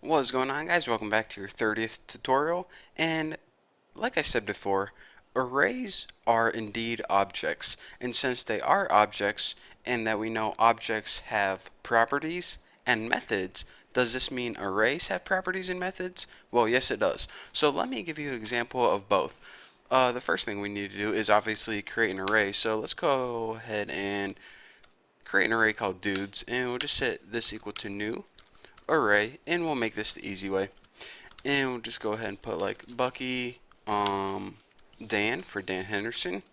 What's going on, guys? Welcome back to your 30th tutorial. And like I said before, arrays are indeed objects. And since they are objects and that we know objects have properties and methods, does this mean arrays have properties and methods? Well, yes it does. So let me give you an example of both. The first thing we need to do is obviously create an array. So let's go ahead and create an array called dudes, and we'll just set this equal to new array, and we'll make this the easy way. And we'll just go ahead and put like Bucky, Dan for Dan Henderson,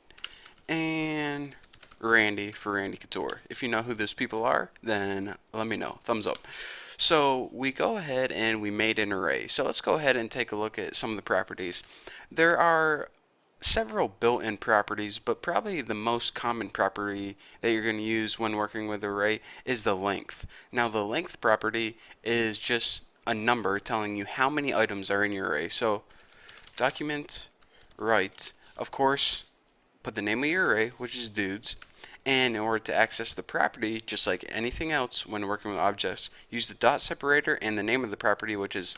and Randy for Randy Couture. If you know who those people are, then let me know. Thumbs up. So we go ahead and we made an array. So let's go ahead and take a look at some of the properties. There are several built-in properties, but probably the most common property that you're going to use when working with array is the length. Now the length property is just a number telling you how many items are in your array. So document write, of course, put the name of your array, which is dudes, and in order to access the property, just like anything else when working with objects, use the dot separator and the name of the property, which is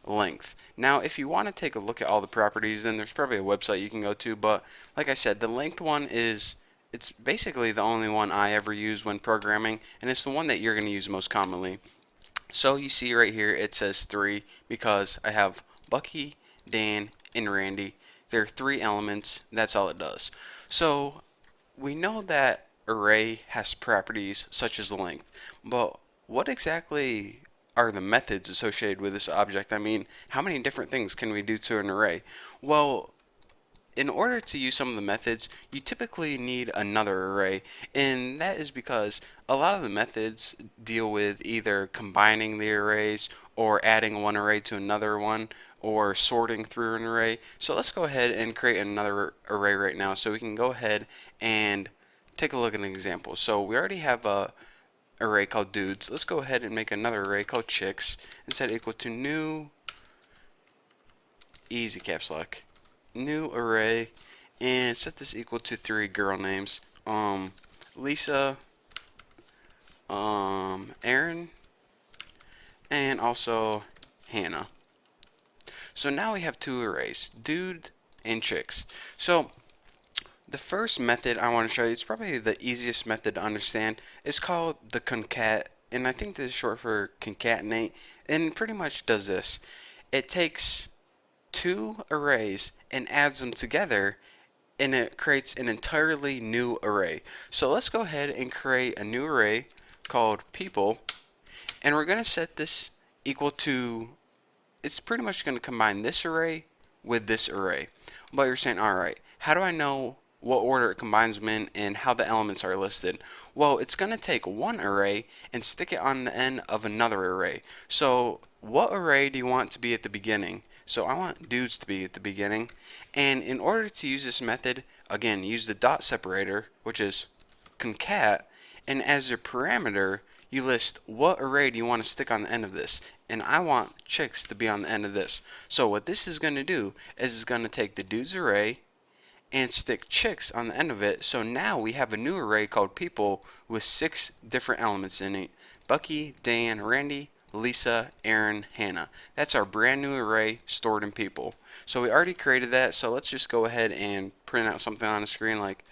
length. Now, if you want to take a look at all the properties, then there's probably a website you can go to, but like I said, the length one it's basically the only one I ever use when programming, and it's the one that you're going to use most commonly. So you see right here it says 3 because I have Bucky, Dan, and Randy. There are 3 elements. That's all it does. So we know that array has properties such as length, but what exactly are the methods associated with this object? I mean, how many different things can we do to an array? Well, in order to use some of the methods, you typically need another array, and that is because a lot of the methods deal with either combining the arrays or adding one array to another one or sorting through an array. So let's go ahead and create another array right now so we can go ahead and take a look at an example. So we already have a array called dudes. Let's go ahead and make another array called chicks and set equal to new, easy caps lock, new array, and set this equal to 3 girl names. Lisa, Aaron, and also Hannah. So now we have 2 arrays, dude and chicks. So the first method I want to show you, it's probably the easiest method to understand. It's called the concat, and I think this is short for concatenate, and it pretty much does this. It takes 2 arrays and adds them together, and it creates an entirely new array. So let's go ahead and create a new array called people, and we're going to set this equal to, it's pretty much going to combine this array with this array. But you're saying, alright, how do I know what order it combines them in and how the elements are listed? Well, it's going to take one array and stick it on the end of another array. So what array do you want to be at the beginning? So I want dudes to be at the beginning, and in order to use this method, again, use the dot separator, which is concat, and as your parameter you list what array do you want to stick on the end of this, and I want chicks to be on the end of this. So what this is going to do is it's going to take the dudes array and stick chicks on the end of it. So now we have a new array called people with 6 different elements in it: Bucky, Dan, Randy, Lisa, Aaron, Hannah. That's our brand new array stored in people. So we already created that, so let's just go ahead and print out something on the screen like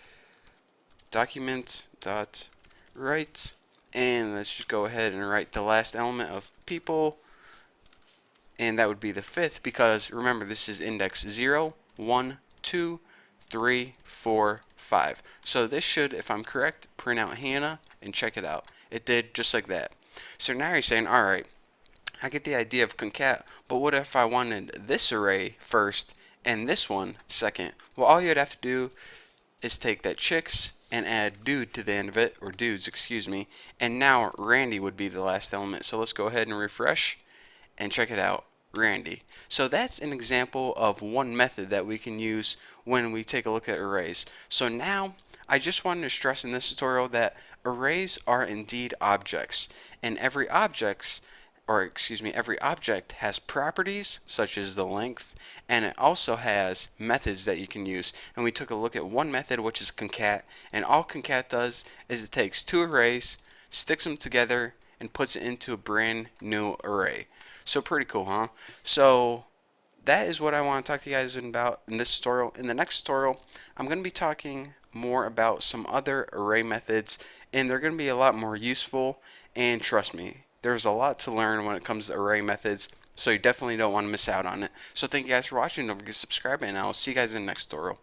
document dot write, and let's just go ahead and write the last element of people, and that would be the 5th, because remember this is index 0, 1, 2, 3, 4, 5. So this should, if I'm correct, print out Hannah, and check it out. It did just like that. So now you're saying, alright, I get the idea of concat, but what if I wanted this array first and this one second? Well, all you'd have to do is take that chicks and add dude to the end of it, or dudes, excuse me, and now Randy would be the last element. So let's go ahead and refresh and check it out, Randy. So that's an example of one method that we can use when we take a look at arrays. So now I just wanted to stress in this tutorial that arrays are indeed objects, and every object has properties such as the length, and it also has methods that you can use. And we took a look at one method, which is concat, and all concat does is it takes 2 arrays, sticks them together, and puts it into a brand new array. So pretty cool, huh? So that is what I want to talk to you guys about in this tutorial. In the next tutorial, I'm going to be talking more about some other array methods, and they're going to be a lot more useful, and trust me, there's a lot to learn when it comes to array methods, so you definitely don't want to miss out on it. So thank you guys for watching. Don't forget to subscribe, and I'll see you guys in the next tutorial.